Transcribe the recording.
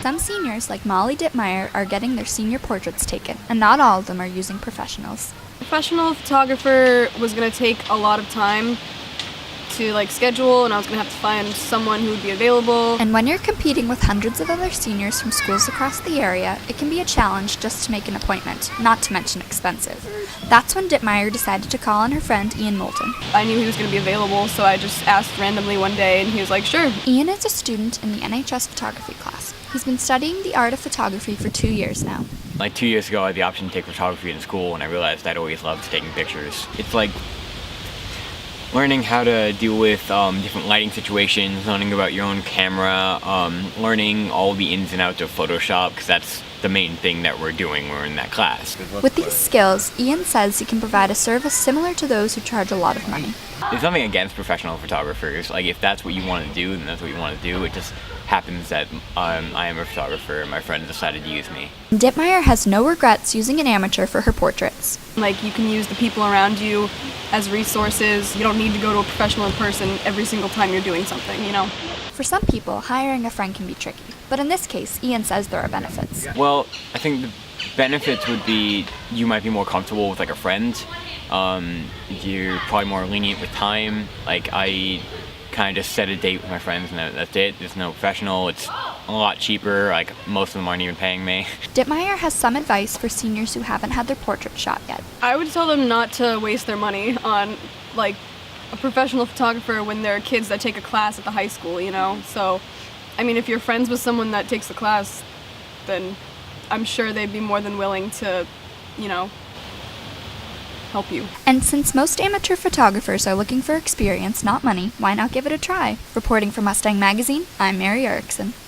Some seniors, like Molly Dittmeyer, are getting their senior portraits taken, and not all of them are using professionals. Professional photographer was going to take a lot of time to schedule, and I was going to have to find someone who would be available. And when you're competing with hundreds of other seniors from schools across the area, it can be a challenge just to make an appointment, not to mention expensive. That's when Dittmeyer decided to call on her friend Ian Moulton. I knew he was going to be available, so I just asked randomly one day, and he was like, sure. Ian is a student in the NHS photography class. He's been studying the art of photography for 2 years now. 2 years ago, I had the option to take photography in school, and I realized I'd always loved taking pictures. It's like learning how to deal with different lighting situations, learning about your own camera, learning all the ins and outs of Photoshop, because that's the main thing that we're doing. We're in that class. With these skills, Ian says he can provide a service similar to those who charge a lot of money. There's nothing against professional photographers. If that's what you want to do, then that's what you want to do. It just happens that I am a photographer and my friend decided to use me. Dittmeyer has no regrets using an amateur for her portraits. You can use the people around you as resources. You don't need to go to a professional in person every single time you're doing something, For some people, hiring a friend can be tricky, but in this case, Ian says there are benefits. Well, I think the benefits would be you might be more comfortable with a friend. You're probably more lenient with time. I kind of just set a date with my friends and that's it. There's no professional. It's a lot cheaper. Most of them aren't even paying me. Dittmeyer has some advice for seniors who haven't had their portrait shot yet. I would tell them not to waste their money on a professional photographer when there are kids that take a class at the high school, So, if you're friends with someone that takes the class, then I'm sure they'd be more than willing to, help you. And since most amateur photographers are looking for experience, not money, why not give it a try? Reporting for Mustang Magazine, I'm Mary Erickson.